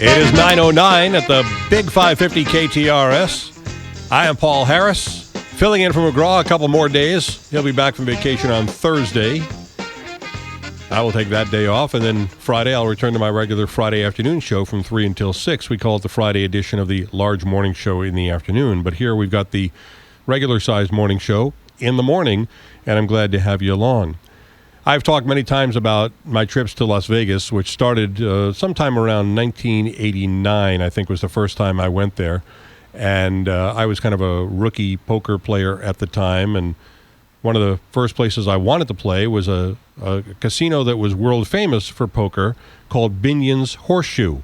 It is 9:09 at the Big 550 KTRS. I am Paul Harris, filling in for McGraw a couple more days. He'll be back from vacation on Thursday. I will take that day off, and then Friday I'll return to my regular Friday afternoon show from 3 until 6. We call it the Friday edition of the large morning show in the afternoon. But here we've got the regular-sized morning show in the morning, and I'm glad to have you along. I've talked many times about my trips to Las Vegas, which started sometime around 1989, I think was the first time I went there. And I was kind of a rookie poker player at the time, and one of the first places I wanted to play was a casino that was world famous for poker called Binion's Horseshoe.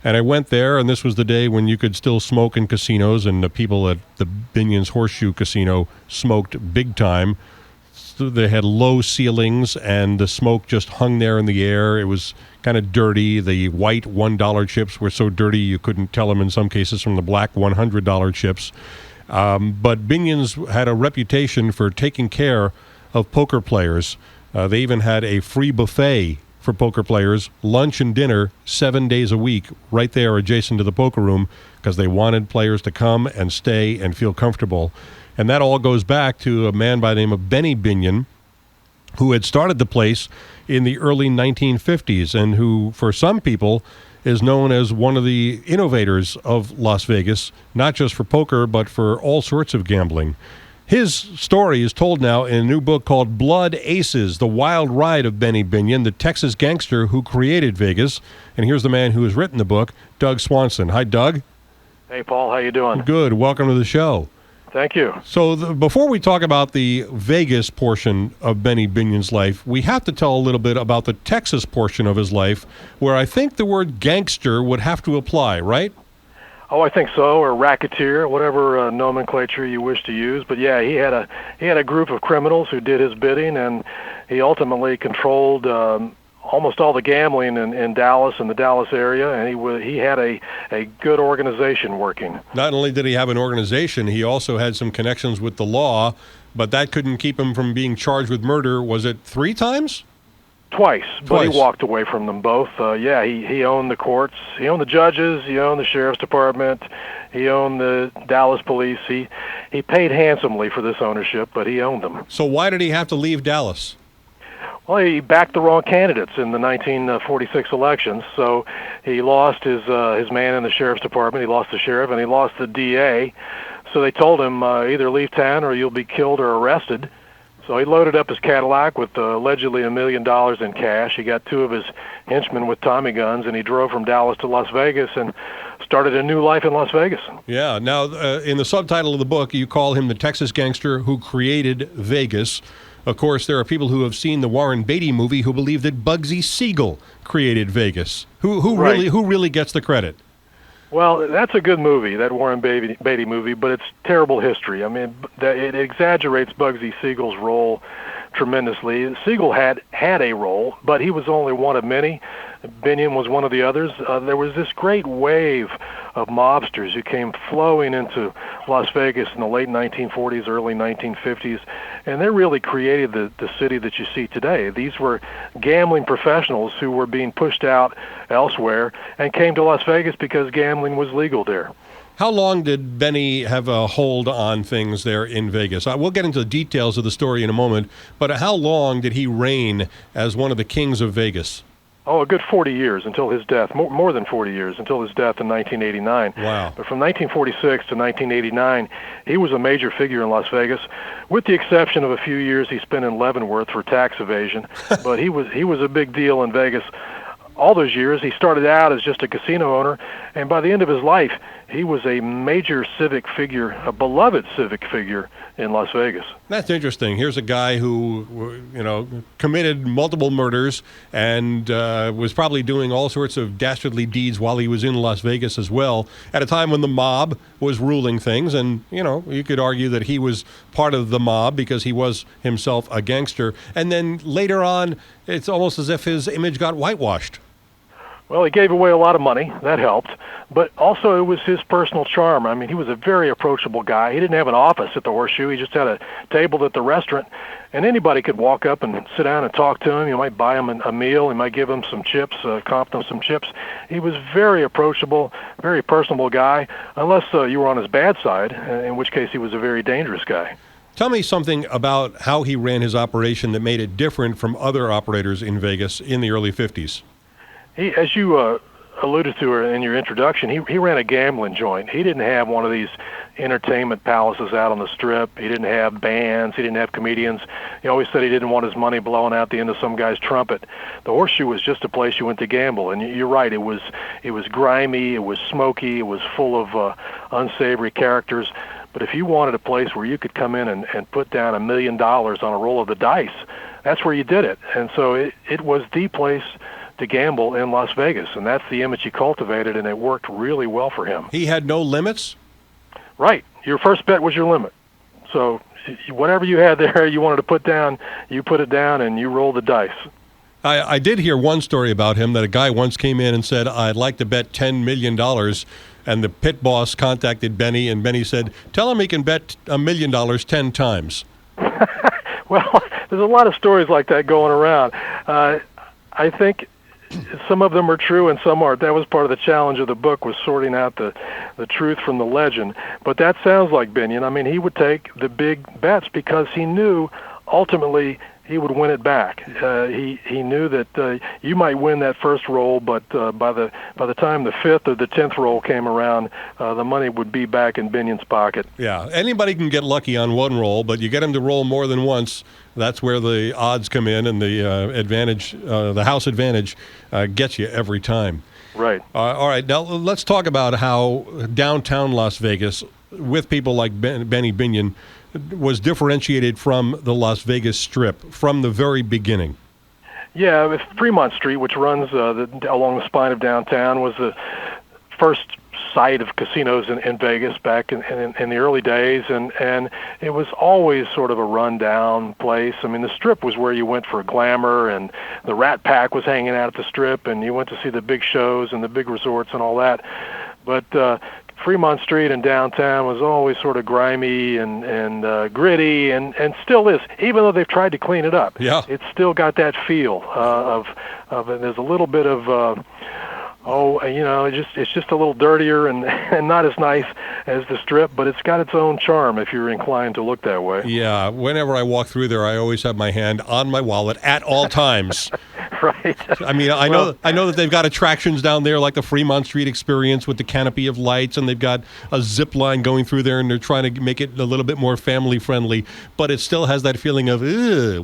And I went there, and this was the day when you could still smoke in casinos, and the people at the Binion's Horseshoe Casino smoked big time. They had low ceilings, and the smoke just hung there in the air. It was kind of dirty. The white $1 chips were so dirty you couldn't tell them in some cases from the black $100 chips. But Binion's had a reputation for taking care of poker players. They even had a free buffet for poker players, lunch and dinner 7 days a week, right there adjacent to the poker room, because they wanted players to come and stay and feel comfortable. And that all goes back to a man by the name of Benny Binion, who had started the place in the early 1950s and who, for some people, is known as one of the innovators of Las Vegas, not just for poker, but for all sorts of gambling. His story is told now in a new book called Blood Aces, The Wild Ride of Benny Binion, the Texas gangster who created Vegas. And here's the man who has written the book, Doug Swanson. Hi, Doug. Hey, Paul. How you doing? Good. Welcome to the show. Thank you. So before we talk about the Vegas portion of Benny Binion's life, we have to tell a little bit about the Texas portion of his life, where I think the word gangster would have to apply, right? Oh, I think so, or racketeer, whatever nomenclature you wish to use. But yeah, he had a group of criminals who did his bidding, and he ultimately controlled almost all the gambling in Dallas and the Dallas area, and he had a good organization working. Not only did he have an organization, he also had some connections with the law, but that couldn't keep him from being charged with murder. Was it 3 times? Twice, but he walked away from them both. He owned the courts, he owned the judges, he owned the sheriff's department, he owned the Dallas police. He paid handsomely for this ownership, but he owned them. So why did he have to leave Dallas? Well, he backed the wrong candidates in the 1946 elections, so he lost his man in the sheriff's department, he lost the sheriff, and he lost the DA. So they told him, either leave town or you'll be killed or arrested. So he loaded up his Cadillac with allegedly $1 million in cash. He got 2 of his henchmen with Tommy guns, and he drove from Dallas to Las Vegas and started a new life in Las Vegas. Yeah. Now, in the subtitle of the book, you call him the Texas gangster who created Vegas. Of course, there are people who have seen the Warren Beatty movie who believe that Bugsy Siegel created Vegas. Who really gets the credit? Well, that's a good movie, that Warren Beatty movie, but it's terrible history. I mean, it exaggerates Bugsy Siegel's role tremendously. Siegel had a role, but he was only one of many. Binion was one of the others. There was this great wave of mobsters who came flowing into Las Vegas in the late 1940s, early 1950s, and they really created the city that you see today. These were gambling professionals who were being pushed out elsewhere and came to Las Vegas because gambling was legal there. How long did Benny have a hold on things there in Vegas? We'll get into the details of the story in a moment, but how long did he reign as one of the kings of Vegas? Oh, a good 40 years until his death, more than 40 years until his death in 1989. Wow. But from 1946 to 1989, he was a major figure in Las Vegas, with the exception of a few years he spent in Leavenworth for tax evasion. But he was a big deal in Vegas. All those years, he started out as just a casino owner, and by the end of his life, he was a major civic figure, a beloved civic figure in Las Vegas. That's interesting. Here's a guy who, committed multiple murders and was probably doing all sorts of dastardly deeds while he was in Las Vegas as well, at a time when the mob was ruling things. And, you could argue that he was part of the mob because he was himself a gangster. And then later on, it's almost as if his image got whitewashed. Well, he gave away a lot of money. That helped. But also, it was his personal charm. I mean, he was a very approachable guy. He didn't have an office at the Horseshoe. He just had a table at the restaurant, and anybody could walk up and sit down and talk to him. You might buy him a meal. You might give him some chips, comp them some chips. He was very approachable, very personable guy, unless you were on his bad side, in which case he was a very dangerous guy. Tell me something about how he ran his operation that made it different from other operators in Vegas in the early 50s. He, as you alluded to in your introduction, he ran a gambling joint. He didn't have one of these entertainment palaces out on the Strip. He didn't have bands. He didn't have comedians. He always said he didn't want his money blowing out the end of some guy's trumpet. The Horseshoe was just a place you went to gamble, and you're right. It was grimy. It was smoky. It was full of unsavory characters. But if you wanted a place where you could come in and put down $1 million on a roll of the dice, that's where you did it. And so it was the place to gamble in Las Vegas, and that's the image he cultivated, and it worked really well for him. He had no limits? Right. Your first bet was your limit. So whatever you had there you wanted to put down, you put it down, and you rolled the dice. I did hear one story about him that a guy once came in and said, I'd like to bet $10 million, and the pit boss contacted Benny, and Benny said, tell him he can bet $1 million 10 times. Well, there's a lot of stories like that going around. I think some of them are true and some aren't. That was part of the challenge of the book, was sorting out the truth from the legend. But that sounds like Binion. I mean, he would take the big bets because he knew ultimately he would win it back. He knew that you might win that first roll, but by the time the 5th or the 10th roll came around, the money would be back in Binion's pocket. Yeah, anybody can get lucky on one roll, but you get him to roll more than once. That's where the odds come in, and the advantage, the house advantage, gets you every time. Right. All right, now let's talk about how downtown Las Vegas, with people like Benny Binion, was differentiated from the Las Vegas Strip from the very beginning. Yeah, with Fremont Street, which runs along the spine of downtown, was the first site of casinos in Vegas back in the early days, and it was always sort of a rundown place. I mean, the Strip was where you went for glamour, and the Rat Pack was hanging out at the Strip, and you went to see the big shows and the big resorts and all that. But Fremont Street and downtown was always sort of grimy and gritty, and still is, even though they've tried to clean it up. Yeah. It's still got that feel of there's a little bit of it's just a little dirtier and not as nice as the Strip, but it's got its own charm if you're inclined to look that way. Yeah, whenever I walk through there, I always have my hand on my wallet at all times. Right. I mean, I know that they've got attractions down there like the Fremont Street Experience with the canopy of lights, and they've got a zip line going through there, and they're trying to make it a little bit more family friendly, but it still has that feeling of,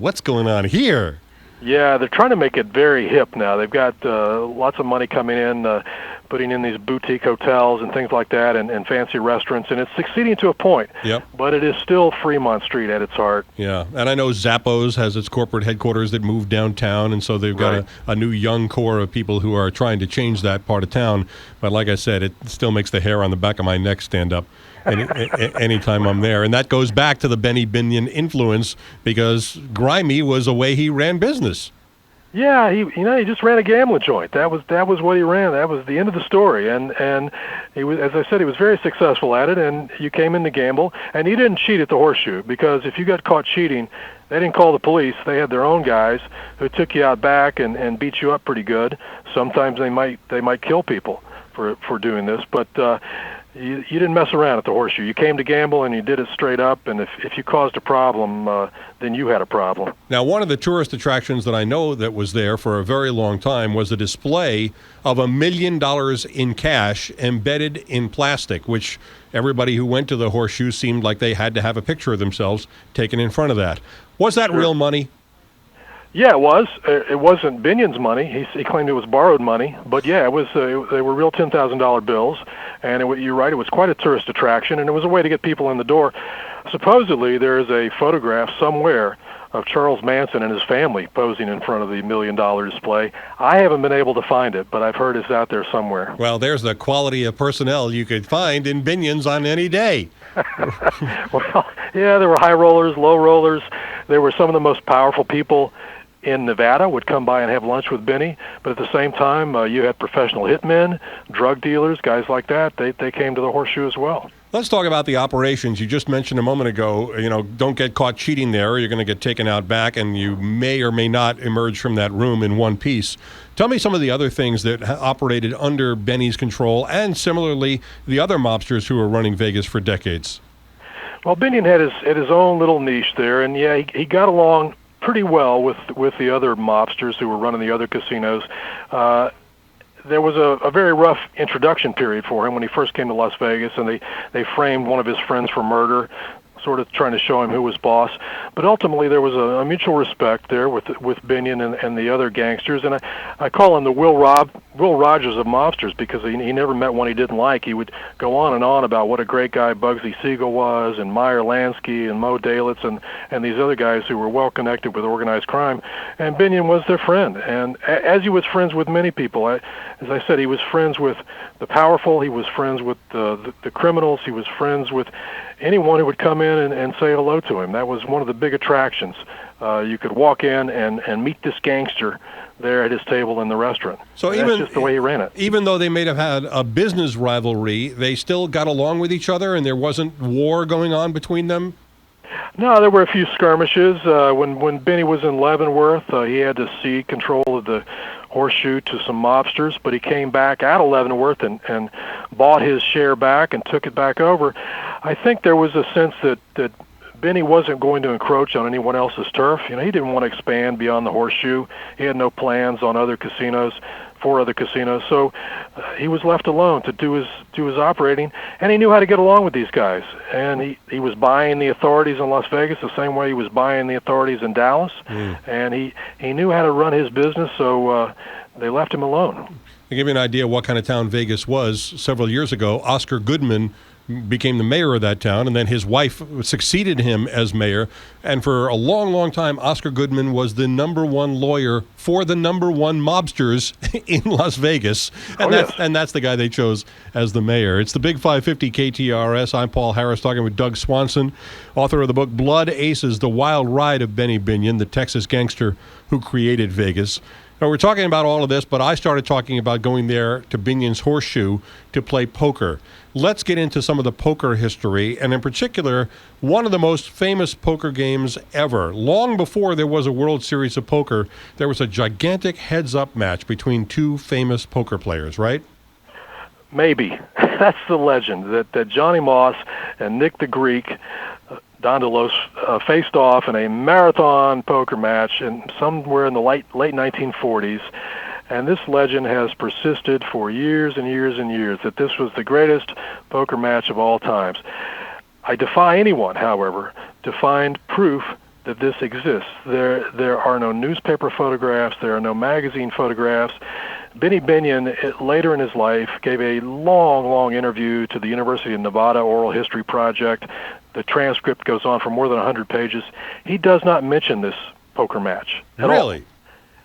what's going on here? Yeah, they're trying to make it very hip now. They've got lots of money coming in, putting in these boutique hotels and things like that, and fancy restaurants, and it's succeeding to a point. Yep. But it is still Fremont Street at its heart. Yeah, and I know Zappos has its corporate headquarters that moved downtown, and so they've got a new young core of people who are trying to change that part of town. But like I said, it still makes the hair on the back of my neck stand up anytime I'm there. And that goes back to the Benny Binion influence, because grimy was a way he ran business. Yeah, he just ran a gambling joint. That was what he ran. That was the end of the story. And he was, as I said, he was very successful at it. And you came in to gamble, and he didn't cheat at the Horseshoe, because if you got caught cheating, they didn't call the police. They had their own guys who took you out back and beat you up pretty good. Sometimes they might kill people for doing this, but you didn't mess around at the Horseshoe. You came to gamble, and you did it straight up, and if you caused a problem, then you had a problem. Now, one of the tourist attractions that I know that was there for a very long time was a display of $1 million in cash embedded in plastic, which everybody who went to the Horseshoe seemed like they had to have a picture of themselves taken in front of that. Was that real money? Yeah, it was. It wasn't Binion's money. He claimed it was borrowed money, but yeah, it was. They were real $10,000 bills, and you're right. It was quite a tourist attraction, and it was a way to get people in the door. Supposedly, there is a photograph somewhere of Charles Manson and his family posing in front of the $1 million display. I haven't been able to find it, but I've heard it's out there somewhere. Well, there's the quality of personnel you could find in Binion's on any day. Well, yeah, there were high rollers, low rollers. There were some of the most powerful people in Nevada would come by and have lunch with Benny, but at the same time, you had professional hitmen, drug dealers, guys like that. They came to the Horseshoe as well. Let's talk about the operations. You just mentioned a moment ago, don't get caught cheating there, or you're going to get taken out back, and you may or may not emerge from that room in one piece. Tell me some of the other things that operated under Benny's control, and similarly, the other mobsters who were running Vegas for decades. Well, Binion had his own little niche there, and yeah, he got along pretty well with the other mobsters who were running the other casinos. There was a very rough introduction period for him when he first came to Las Vegas, and they framed one of his friends for murder, sort of trying to show him who was boss. But ultimately, there was a mutual respect there with Binion and the other gangsters, and I call him the Will Rogers of mobsters, because he never met one he didn't like. He would go on and on about what a great guy Bugsy Siegel was, and Meyer Lansky and Mo Dalitz and these other guys who were well connected with organized crime. And Binion was their friend, and as he was friends with many people, as I said, he was friends with the powerful, he was friends with the criminals, he was friends with anyone who would come in and say hello to him. That was one of the big attractions. You could walk in and meet this gangster there at his table in the restaurant. So that's just the way he ran it. Even though they may have had a business rivalry, they still got along with each other, and there wasn't war going on between them? No, there were a few skirmishes. When Benny was in Leavenworth, he had to cede control of the Horseshoe to some mobsters, but he came back out of Leavenworth and bought his share back and took it back over. I think there was a sense that Benny wasn't going to encroach on anyone else's turf. He didn't want to expand beyond the Horseshoe. He had no plans on other casinos, for other casinos, so he was left alone to do his operating, and he knew how to get along with these guys. And he was buying the authorities in Las Vegas the same way he was buying the authorities in Dallas, and he knew how to run his business, so they left him alone. To give you an idea of what kind of town Vegas was, several years ago, Oscar Goodman became the mayor of that town, and then his wife succeeded him as mayor. And for a long, long time, Oscar Goodman was the number one lawyer for the number one mobsters in Las Vegas. And that's the guy they chose as the mayor. It's the Big 550 KTRS. I'm Paul Harris, talking with Doug Swanson, author of the book Blood Aces, The Wild Ride of Benny Binion, the Texas gangster who created Vegas. Now, we're talking about all of this, but I started talking about going there to Binion's Horseshoe to play poker. Let's get into some of the poker history, and in particular, one of the most famous poker games ever. Long before there was a World Series of Poker, there was a gigantic heads-up match between two famous poker players, right? Maybe. That's the legend, that Johnny Moss and Nick the Greek Dondelos faced off in a marathon poker match somewhere in the late 1940s. And this legend has persisted for years and years and years, that this was the greatest poker match of all times. I defy anyone, however, to find proof that this exists. There are no newspaper photographs. There are no magazine photographs. Benny Binion, later in his life, gave a long, long interview to the University of Nevada Oral History Project. The transcript goes on for more than 100 pages. He does not mention this poker match at all. Really?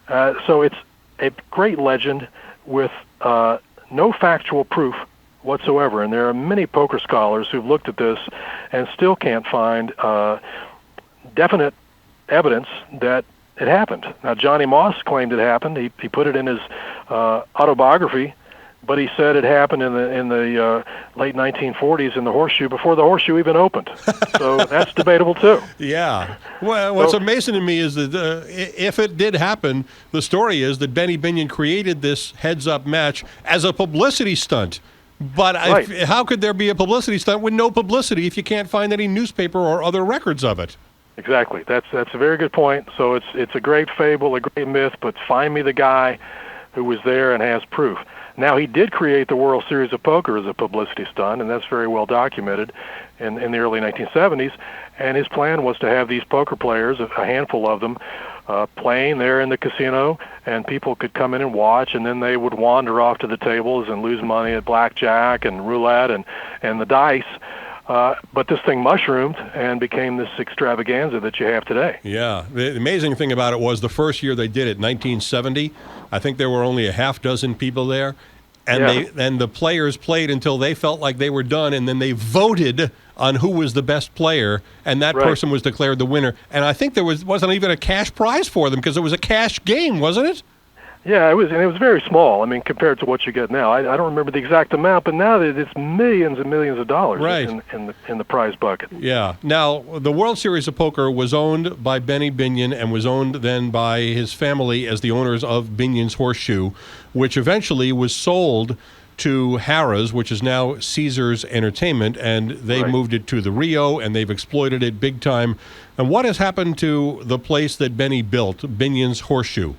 So it's a great legend with no factual proof whatsoever. And there are many poker scholars who've looked at this and still can't find definite evidence that it happened. Now, Johnny Moss claimed it happened. He put it in his autobiography, but he said it happened in the late 1940s in the Horseshoe, before the Horseshoe even opened. So that's debatable too. Yeah. Well, what's amazing to me is that if it did happen, the story is that Benny Binion created this heads-up match as a publicity stunt. But Right. How could there be a publicity stunt with no publicity if you can't find any newspaper or other records of it? Exactly. That's a very good point. So it's a great fable, a great myth, but find me the guy who was there and has proof. Now, he did create the World Series of Poker as a publicity stunt, and that's very well documented in the early 1970s. And his plan was to have these poker players, a handful of them, playing there in the casino, and people could come in and watch, and then they would wander off to the tables and lose money at blackjack and roulette and the dice. But this thing mushroomed and became this extravaganza that you have today. Yeah. The amazing thing about it was the first year they did it, 1970, I think there were only a half dozen people there. And the players played until they felt like they were done, and then they voted on who was the best player, and that Right. person was declared the winner. And I think there wasn't even a cash prize for them because it was a cash game, wasn't it? Yeah, it was, and it was very small. I mean, compared to what you get now. I don't remember the exact amount, but now that it's millions and millions of dollars Right. in the prize bucket. Yeah. Now, the World Series of Poker was owned by Benny Binion and was owned then by his family as the owners of Binion's Horseshoe, which eventually was sold to Harrah's, which is now Caesars Entertainment, and they Right. moved it to the Rio, and they've exploited it big time. And what has happened to the place that Benny built, Binion's Horseshoe?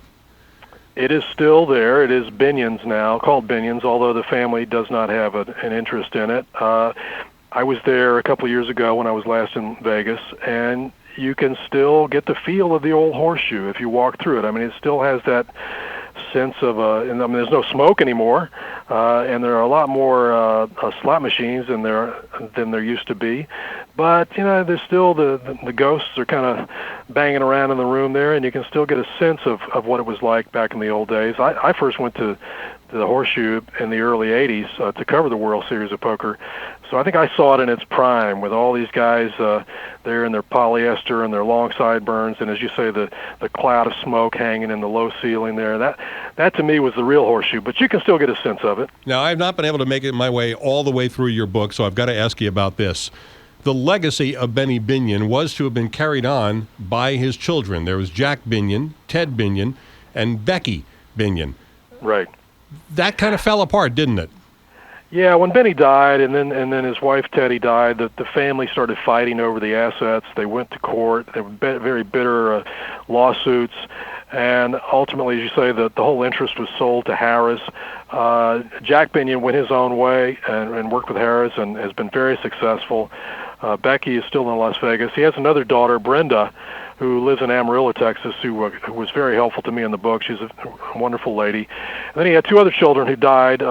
It is still there. It is Binion's now, called Binion's, although the family does not have an interest in it. I was there a couple of years ago when I was last in Vegas, and you can still get the feel of the old Horseshoe if you walk through it. I mean, it still has that sense of and I mean, there's no smoke anymore, and there are a lot more slot machines than there used to be. But you know, there's still the ghosts are kind of banging around in the room there, and you can still get a sense of what it was like back in the old days. I first went to the Horseshoe in the early '80s to cover the World Series of Poker, so I think I saw it in its prime with all these guys there in their polyester and their long sideburns, and as you say, the cloud of smoke hanging in the low ceiling there. That to me was the real Horseshoe, but you can still get a sense of it. Now, I've not been able to make it my way all the way through your book, so I've got to ask you about this. The legacy of Benny Binion was to have been carried on by his children. There was Jack Binion, Ted Binion, and Becky Binion. Right. That kind of fell apart, didn't it? Yeah, when Benny died, and then his wife Teddy died, the family started fighting over the assets. They went to court. They were very bitter lawsuits, and ultimately, as you say, the whole interest was sold to Harrah's. Jack Binion went his own way and worked with Harrah's and has been very successful. Becky is still in Las Vegas. He has another daughter, Brenda, who lives in Amarillo, Texas, who was very helpful to me in the book. She's a wonderful lady. And then he had two other children who died.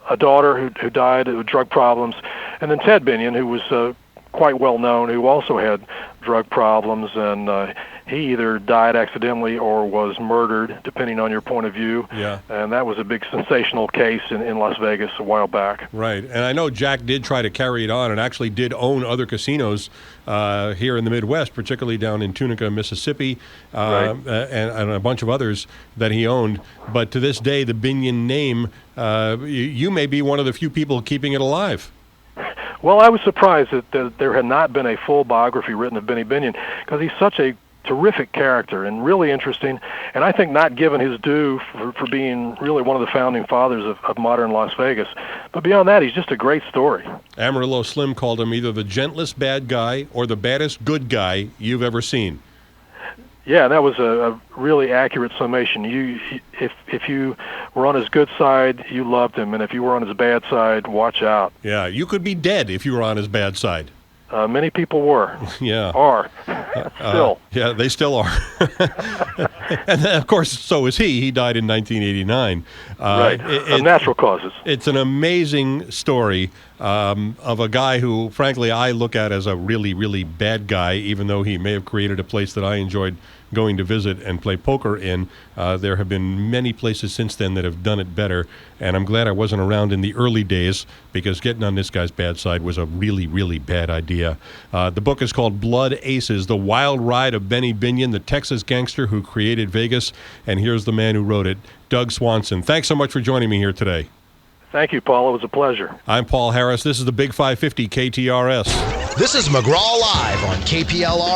A daughter who died of drug problems, and then Ted Binion, who was quite well known, who also had drug problems, and he either died accidentally or was murdered, depending on your point of view. Yeah. And that was a big sensational case in Las Vegas a while back. Right. And I know Jack did try to carry it on and actually did own other casinos here in the Midwest, particularly down in Tunica, Mississippi, Right. and a bunch of others that he owned. But to this day, the Binion name, you may be one of the few people keeping it alive. Well, I was surprised that there had not been a full biography written of Benny Binion, because he's such a terrific character and really interesting, and I think not given his due for being really one of the founding fathers of modern Las Vegas. But beyond that, he's just a great story. Amarillo Slim called him either the gentlest bad guy or the baddest good guy you've ever seen. Yeah, that was a really accurate summation. If you were on his good side, you loved him, and if you were on his bad side, watch out. Yeah, you could be dead if you were on his bad side. Many people were. Yeah. Are. Still. Yeah, they still are. And of course, so is he. He died in 1989. Right. Of natural causes. It's an amazing story of a guy who, frankly, I look at as a really, really bad guy, even though he may have created a place that I enjoyed going to visit and play poker in. There have been many places since then that have done it better, and I'm glad I wasn't around in the early days, because getting on this guy's bad side was a really, really bad idea. The book is called Blood Aces, The Wild Ride of Benny Binion, the Texas gangster who created Vegas, and here's the man who wrote it, Doug Swanson. Thanks so much for joining me here today. Thank you, Paul. It was a pleasure. I'm Paul Harris. This is the Big 550 KTRS. This is McGraw Live on KPLR.